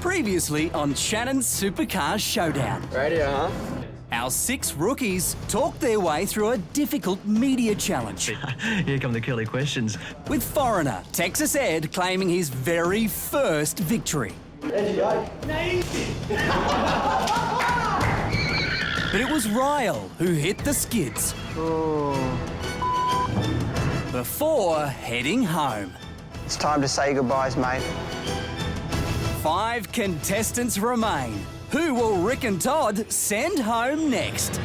Previously on Shannons Supercar Showdown. Radio, huh? Our 6 rookies talked their way through a difficult media challenge. Here come the curly questions. With foreigner Texas Ed claiming his very first victory. There you go. But it was Ryle who hit the skids. Before heading home. It's time to say goodbyes, mate. 5 contestants remain. Who will Rick and Todd send home next?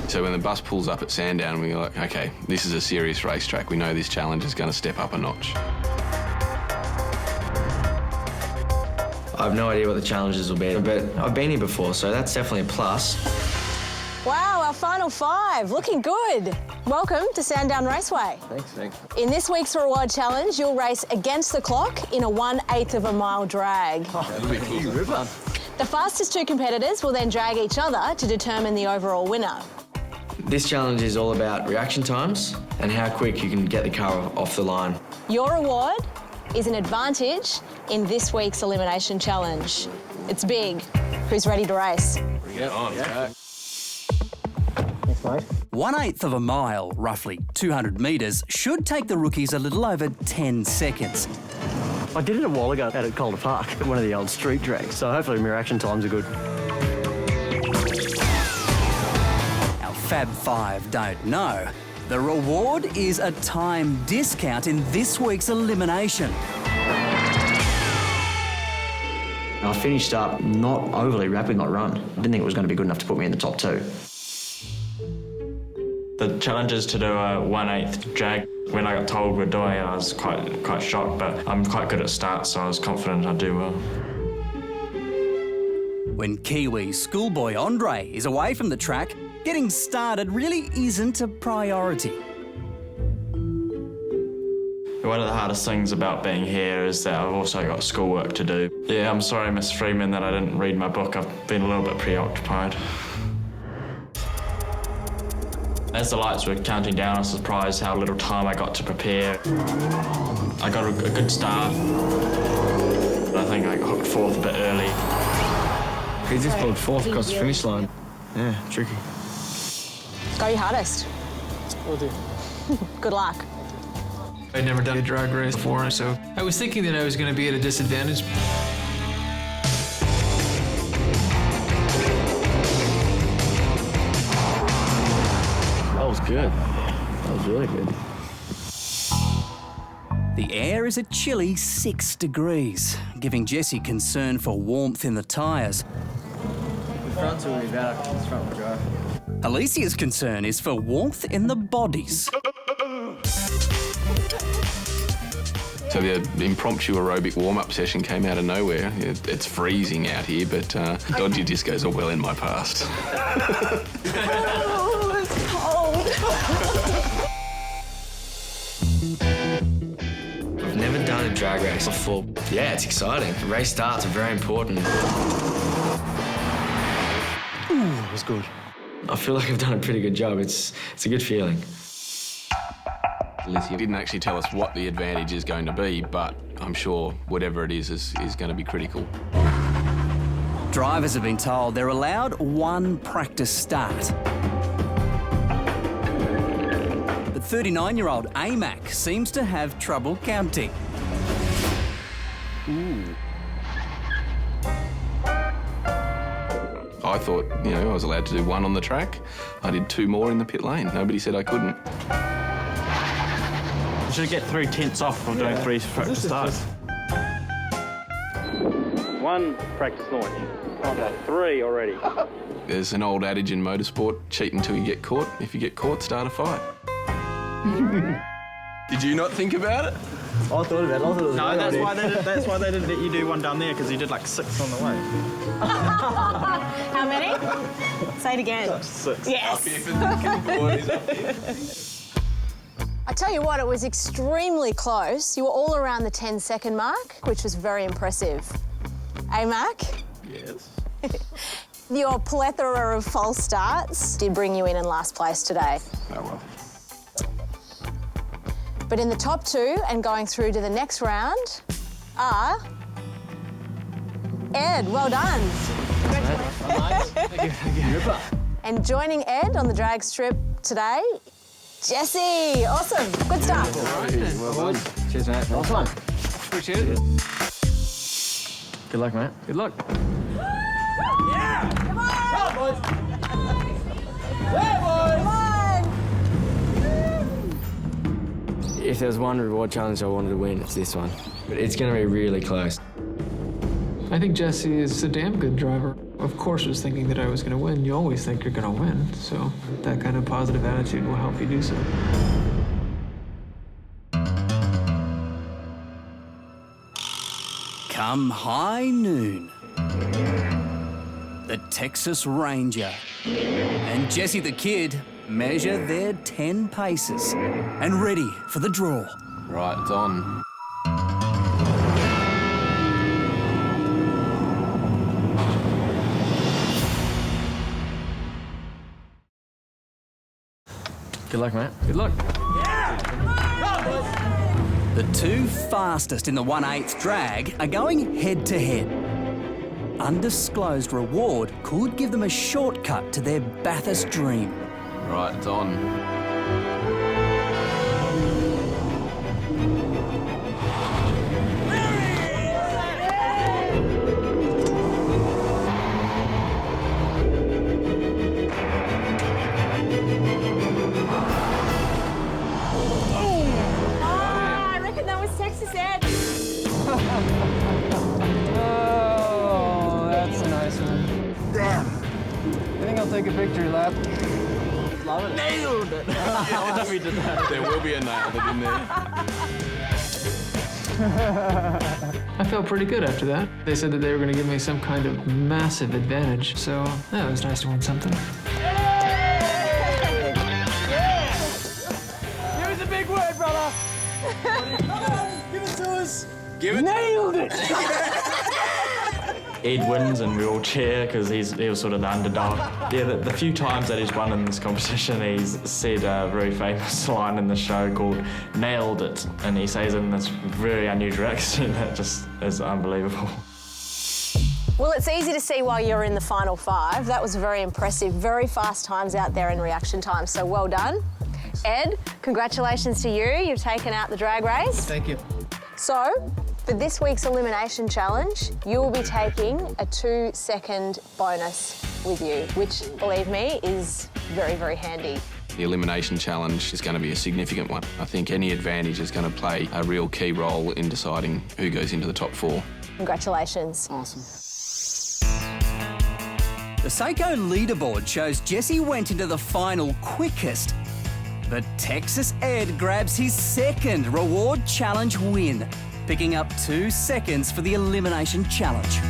So when the bus pulls up at Sandown, we're like, okay, this is a serious racetrack. We know this challenge is going to step up a notch. I have no idea what the challenges will be, but I've been here before, so that's definitely a plus. Wow, our final 5, looking good. Welcome to Sandown Raceway. Thanks. In this week's reward challenge, you'll race against the clock in a 1/8 of a mile drag. The fastest 2 competitors will then drag each other to determine the overall winner. This challenge is all about reaction times and how quick you can get the car off the line. Your reward is an advantage in this week's elimination challenge. It's big. Who's ready to race? Get on, Jack. Thanks, mate. 1/8 of a mile, roughly 200 metres, should take the rookies a little over 10 seconds. I did it a while ago at Calder Park, at one of the old street drags, so hopefully my reaction times are good. Our Fab 5 don't know. The reward is a time discount in this week's elimination. I finished up not overly rapid in my run. I didn't think it was going to be good enough to put me in the top 2. The challenge is to do a 1/8 drag. When I got told we're doing it, I was quite shocked, but I'm quite good at starts, so I was confident I'd do well. When Kiwi schoolboy Andre is away from the track, getting started really isn't a priority. One of the hardest things about being here is that I've also got schoolwork to do. Yeah, I'm sorry, Miss Freeman, that I didn't read my book. I've been a little bit preoccupied. As the lights were counting down, I was surprised how little time I got to prepare. I got a good start, but I think I got 4th a bit early. He just pulled 4th across the finish line. Yeah, tricky. Go your hardest. Will do. Good luck. I'd never done a drag race before, so I was thinking that I was going to be at a disadvantage. That was good. That was really good. The air is a chilly 6 degrees, giving Jesse concern for warmth in the tyres. The front will be better. This front will drive. Alicia's concern is for warmth in the bodies. So the impromptu aerobic warm-up session came out of nowhere. It's freezing out here, but dodgy discos are well in my past. Oh, it's cold. I've never done a drag race before. Yeah, it's exciting. The race starts are very important. That was good. I feel like I've done a pretty good job. It's a good feeling. Alicia didn't actually tell us what the advantage is going to be, but I'm sure whatever it is going to be critical. Drivers have been told they're allowed 1 practice start. But 39-year-old Amac seems to have trouble counting. I thought, I was allowed to do 1 on the track. I did 2 more in the pit lane. Nobody said I couldn't. You should get 3 tenths off from doing 3 practice starts. 1 practice launch. Okay, 3 already. There's an old adage in motorsport, cheat until you get caught. If you get caught, start a fight. Did you not think about it? I thought about it. I thought it was no, that's why they didn't let you do one down there, because you did like 6 on the way. How many? Say it again. 6. Yes. I tell you what, it was extremely close. You were all around the 10-second mark, which was very impressive. Eh, Mac? Yes. Your plethora of false starts did bring you in last place today. Oh, well. But in the top 2 and going through to the next round are Ed. Well done. Congratulations. And joining Ed on the drag strip today, Jesse. Awesome. Good stuff. Well done. Cheers, mate. Nice one. Appreciate it. Good luck, mate. Good luck. Yeah! Come on! Come on, boys! Yeah, boys! Come on! If there's one reward challenge I wanted to win, it's this one. But it's going to be really close. I think Jesse is a damn good driver. Of course, I was thinking that I was going to win. You always think you're going to win, so that kind of positive attitude will help you do so. Come high noon, the Texas Ranger and Jesse the Kid measure their 10 paces and ready for the draw. Right, it's on. Good luck, mate. Good luck. The 2 fastest in the 1/8 drag are going head-to-head. Undisclosed reward could give them a shortcut to their Bathurst dream. Right, it's on. I reckon that was Texas Ed. Oh, that's a nice one. Damn. I think I'll take a victory lap. Love it. Nailed it. Yeah, we did that. There will be a nailed it in there. I felt pretty good after that. They said that they were going to give me some kind of massive advantage, so yeah, it was nice to win something. Give us a big word, brother. Come on, give it to us. Give it. Nailed it. Ed wins and we all cheer because he was sort of the underdog. Yeah, the few times that he's won in this competition, he's said a very famous line in the show called "nailed it," and he says it in this very unusual accent that just is unbelievable. Well, it's easy to see why you're in the final 5. That was very impressive. Very fast times out there in reaction time, so well done. Ed, congratulations to you. You've taken out the drag race. Thank you. So, for this week's elimination challenge, you will be taking a 2-second bonus with you, which, believe me, is very, very handy. The elimination challenge is going to be a significant one. I think any advantage is going to play a real key role in deciding who goes into the top 4. Congratulations. Awesome. The Seiko leaderboard shows Jesse went into the final quickest, but Texas Ed grabs his 2nd reward challenge win, picking up 2 seconds for the elimination challenge.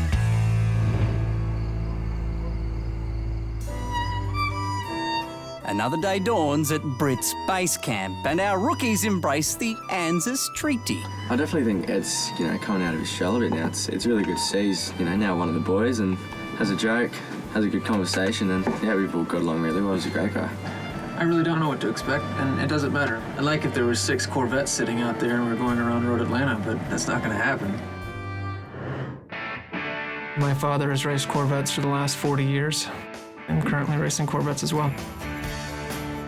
Another day dawns at Brit's base camp, and our rookies embrace the ANZUS treaty. I definitely think Ed's, coming out of his shell a bit now. It's really good to see he's, now one of the boys and has a joke, has a good conversation, and yeah, we've all got along really well. He's a great guy. I really don't know what to expect, and it doesn't matter. I like if there were 6 Corvettes sitting out there and we're going around Road Atlanta, but that's not going to happen. My father has raced Corvettes for the last 40 years. I'm currently racing Corvettes as well.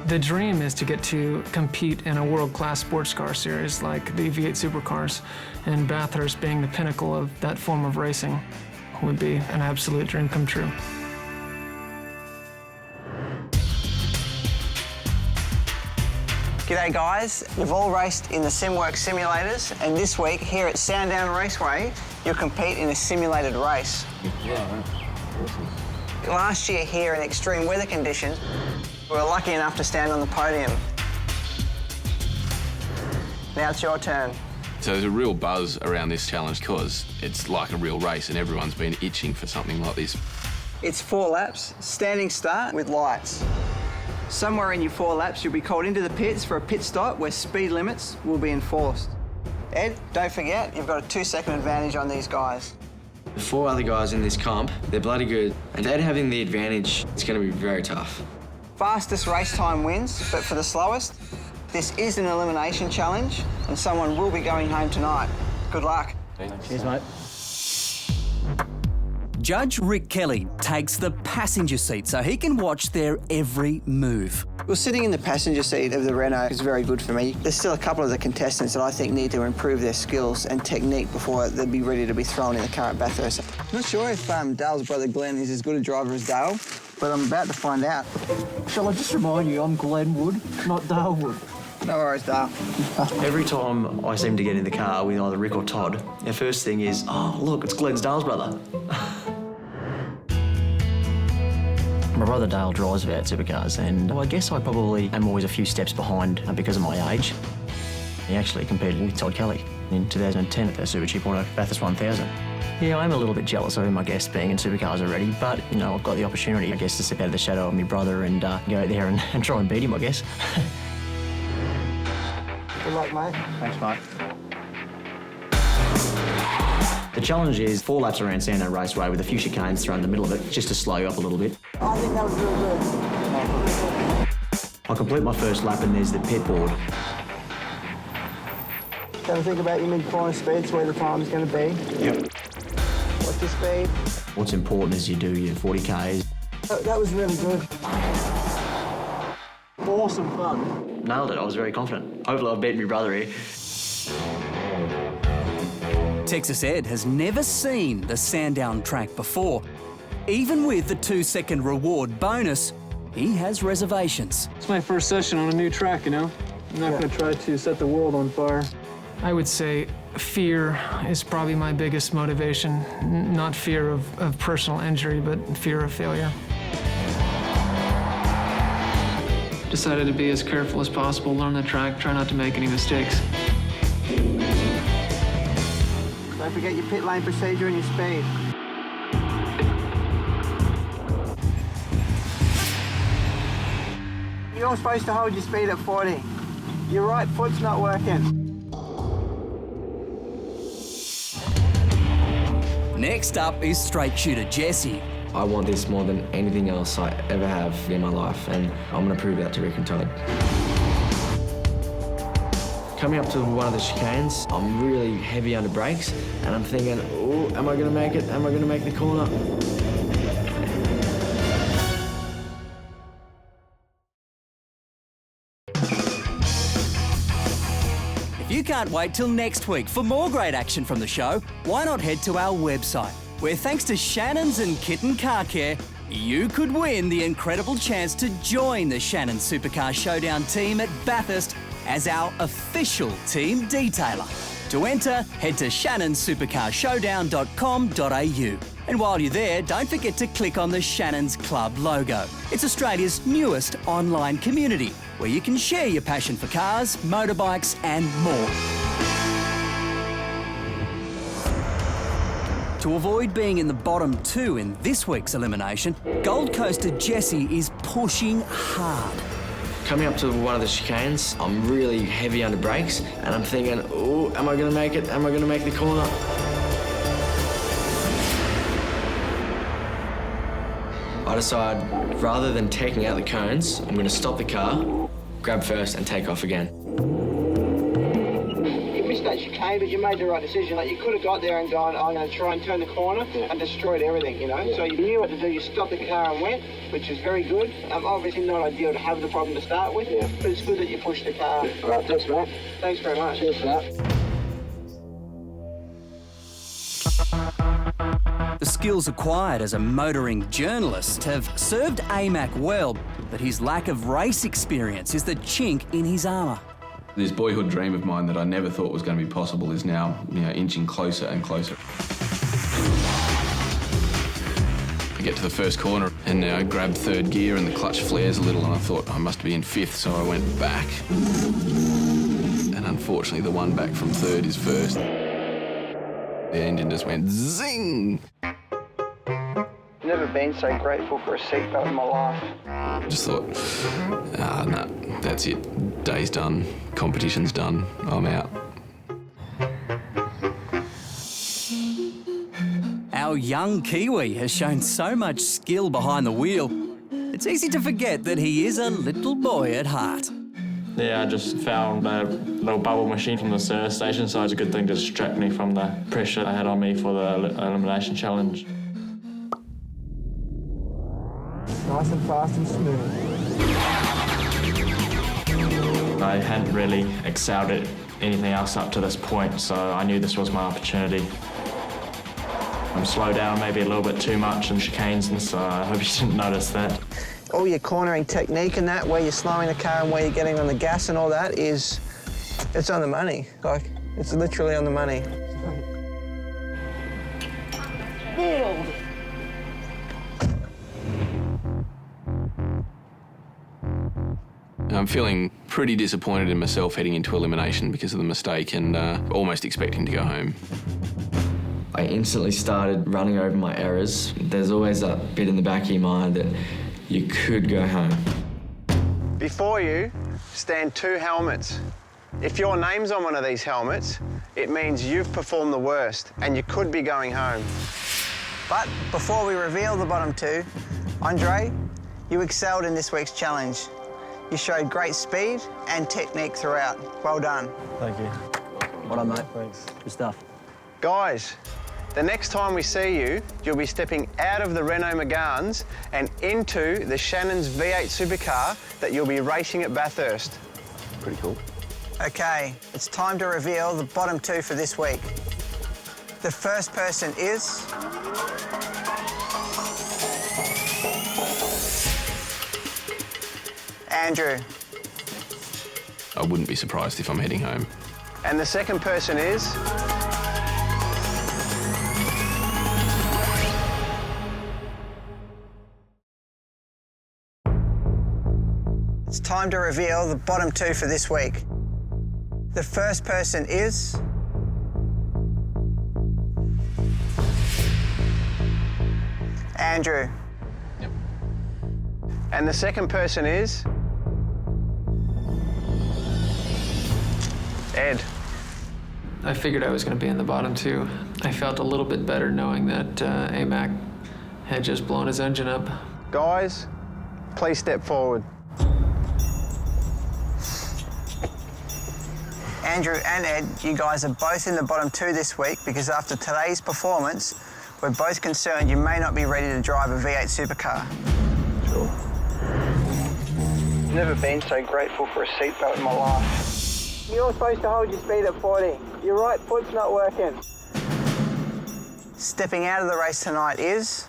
The dream is to get to compete in a world-class sports car series like the V8 Supercars, and Bathurst being the pinnacle of that form of racing would be an absolute dream come true. G'day guys, you've all raced in the SimWorks simulators, and this week here at Sandown Raceway, you'll compete in a simulated race. Last year here in extreme weather conditions, we were lucky enough to stand on the podium. Now it's your turn. So there's a real buzz around this challenge because it's like a real race and everyone's been itching for something like this. It's 4 laps, standing start with lights. Somewhere in your 4 laps, you'll be called into the pits for a pit stop where speed limits will be enforced. Ed, don't forget, you've got a 2-second advantage on these guys. The 4 other guys in this comp, they're bloody good. And Ed having the advantage, it's going to be very tough. Fastest race time wins, but for the slowest, this is an elimination challenge and someone will be going home tonight. Good luck. Cheers, mate. Judge Rick Kelly takes the passenger seat so he can watch their every move. Well, sitting in the passenger seat of the Renault is very good for me. There's still a couple of the contestants that I think need to improve their skills and technique before they'll be ready to be thrown in the car at Bathurst. I'm not sure if Dale's brother Glenn is as good a driver as Dale, but I'm about to find out. Shall I just remind you, I'm Glenn Wood, not Dale Wood. No worries, Dale. Every time I seem to get in the car with either Rick or Todd, their first thing is, oh, look, it's Glenn's Dale's brother. My brother Dale drives about supercars, and I guess I probably am always a few steps behind because of my age. He actually competed with Todd Kelly in 2010 at the Super Chip Auto Bathurst 1000. Yeah, I'm a little bit jealous of him, I guess, being in supercars already, but, you know, I've got the opportunity, I guess, to step out of the shadow of my brother and go out there and try and beat him, I guess. Good luck, mate. Thanks, mate. The challenge is 4 laps around Sandown Raceway with a few chicanes thrown in the middle of it, just to slow you up a little bit. I think that was real good. I complete my first lap and there's the pit board. Don't think about your mid-corner speeds, where the time's going to be. Yep. What's your speed? What's important is you do your 40Ks. That was really good. Awesome fun. Nailed it, I was very confident. Hopefully I've beaten my brother here. Texas Ed has never seen the Sandown track before. Even with the 2-second reward bonus, he has reservations. It's my first session on a new track, you know? I'm not going to try to set the world on fire. I would say fear is probably my biggest motivation. Not fear of personal injury, but fear of failure. Decided to be as careful as possible, learn the track, try not to make any mistakes. Don't forget your pit lane procedure and your speed. You're supposed to hold your speed at 40. Your right foot's not working. Next up is straight shooter Jesse. I want this more than anything else I ever have in my life, and I'm going to prove that to Rick and Todd. Coming up to one of the chicanes, I'm really heavy under brakes, and I'm thinking, oh, am I going to make it? Am I going to make the corner? If you can't wait till next week for more great action from the show, why not head to our website, where thanks to Shannons and Kitten Car Care, you could win the incredible chance to join the Shannons Supercar Showdown team at Bathurst as our official team detailer. To enter, head to shannonsupercarshowdown.com.au. And while you're there, don't forget to click on the Shannons Club logo. It's Australia's newest online community, where you can share your passion for cars, motorbikes and more. To avoid being in the bottom 2 in this week's elimination, Gold Coaster Jesse is pushing hard. Coming up to one of the chicanes, I'm really heavy under brakes, and I'm thinking, oh, am I going to make it? Am I going to make the corner? I decide, rather than taking out the cones, I'm going to stop the car, grab first, and take off again. You missed that chicane, but you made the right decision. Like, you could have got there and gone, I'm going to try and turn the corner, and destroyed everything, you know? So you knew what to do. You stopped the car and went, which is very good. Obviously not ideal to have the problem to start with, but it's good that you pushed the car. All right, thanks, mate. Thanks very much. Cheers for that. The skills acquired as a motoring journalist have served AMAC well, but his lack of race experience is the chink in his armour. This boyhood dream of mine that I never thought was going to be possible is now, inching closer and closer. I get to the first corner and I grabbed third gear and the clutch flares a little and I thought I must be in fifth, so I went back. And unfortunately the one back from third is first. The engine just went zing! Never been so grateful for a seatbelt in my life. Just thought, no, that's it. Day's done, competition's done, I'm out. Our young Kiwi has shown so much skill behind the wheel, it's easy to forget that he is a little boy at heart. Yeah, I just found a little bubble machine from the service station, so it's a good thing to distract me from the pressure I had on me for the elimination challenge. Nice and fast and smooth. I hadn't really excelled at anything else up to this point, so I knew this was my opportunity. I'm slowed down maybe a little bit too much in chicanes, and so I hope you didn't notice that. All your cornering technique and that, where you're slowing the car and where you're getting on the gas and all that it's on the money. Like, it's literally on the money. I'm feeling pretty disappointed in myself heading into elimination because of the mistake and almost expecting to go home. I instantly started running over my errors. There's always that bit in the back of your mind that you could go home. Before you stand two helmets. If your name's on one of these helmets, it means you've performed the worst and you could be going home. But before we reveal the bottom two, Andre, you excelled in this week's challenge. You showed great speed and technique throughout. Well done. Thank you. Well done, mate. Thanks. Good stuff. Guys, the next time we see you, you'll be stepping out of the Renault Meganes and into the Shannons V8 Supercar that you'll be racing at Bathurst. Pretty cool. Okay, it's time to reveal the bottom two for this week. The first person is... Andrew. I wouldn't be surprised if I'm heading home. And the second person is... It's time to reveal the bottom two for this week. The first person is... Andrew. Yep. And the second person is... Ed. I figured I was going to be in the bottom two. I felt a little bit better knowing that AMAC had just blown his engine up. Guys, please step forward. Andrew and Ed, you guys are both in the bottom two this week because after today's performance, we're both concerned you may not be ready to drive a V8 Supercar. Sure. Never been so grateful for a seatbelt in my life. You're supposed to hold your speed at 40. Your right foot's not working. Stepping out of the race tonight is...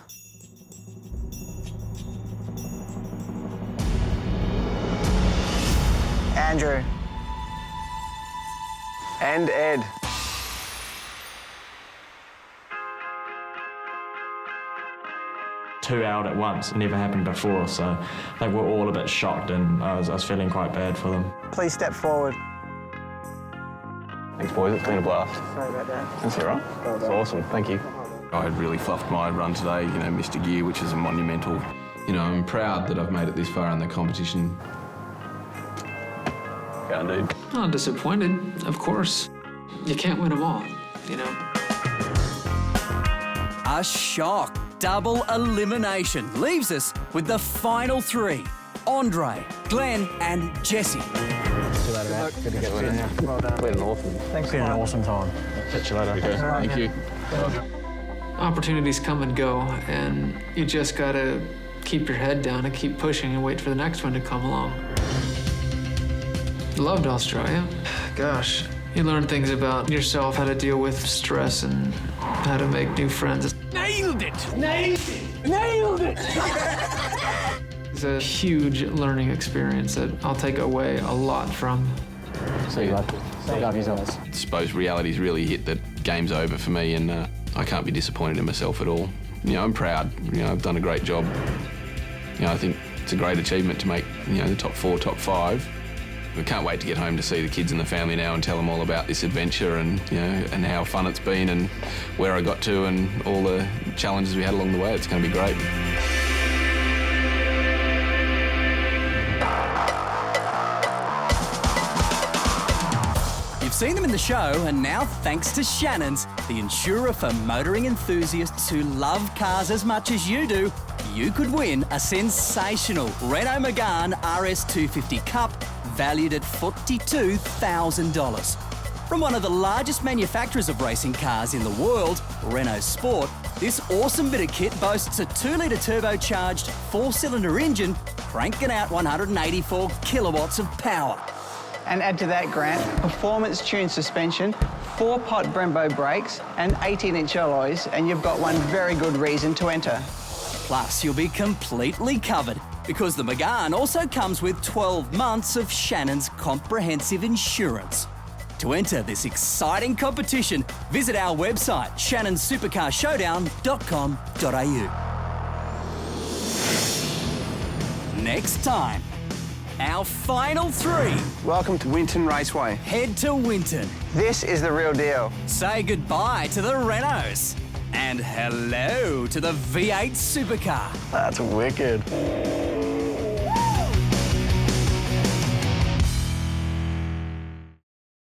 Andrew. And Ed. Two out at once, never happened before, so I think we're all a bit shocked and I was feeling quite bad for them. Please step forward. Thanks, boys. It's been a blast. Sorry about that. That's all right. It's awesome. Thank you. I really fluffed my run today, missed a gear, which is a monumental. I'm proud that I've made it this far in the competition. Go, dude. Oh, disappointed, of course. You can't win them all, A shock double elimination leaves us with the final three: Andre, Glenn, and Jesse. See you later, mate. Good to get you in there. Well done. Been awesome. Thanks. Been an awesome time. Catch you later. Okay. Thank you. Opportunities come and go, and you just gotta keep your head down and keep pushing and wait for the next one to come along. Loved Australia. Gosh, you learn things about yourself, how to deal with stress and how to make new friends. Nailed Nailed it! Nailed it! Nailed it! It's a huge learning experience that I'll take away a lot from. So you like yourselves. I suppose reality's really hit that game's over for me, and I can't be disappointed in myself at all. You know, I'm proud. You know, I've done a great job. You know, I think it's a great achievement to make, you know, the top 4, top 5. I can't wait to get home to see the kids and the family now and tell them all about this adventure and, you know, and how fun it's been and where I got to and all the challenges we had along the way. It's going to be great. You've seen them in the show, and now thanks to Shannons, the insurer for motoring enthusiasts who love cars as much as you do, you could win a sensational Renault Megane RS250 Cup valued at $42,000. From one of the largest manufacturers of racing cars in the world, Renault Sport, this awesome bit of kit boasts a 2-litre turbocharged 4-cylinder engine cranking out 184 kilowatts of power. And add to that, Grant, performance-tuned suspension, 4-pot Brembo brakes and 18-inch alloys, and you've got one very good reason to enter. Plus, you'll be completely covered because the Megane also comes with 12 months of Shannons comprehensive insurance. To enter this exciting competition, visit our website, shannonsupercarshowdown.com.au. Next time, our final 3. Welcome to Winton Raceway. Head to Winton. This is the real deal. Say goodbye to the Renaults. And hello to the V8 Supercar. That's wicked.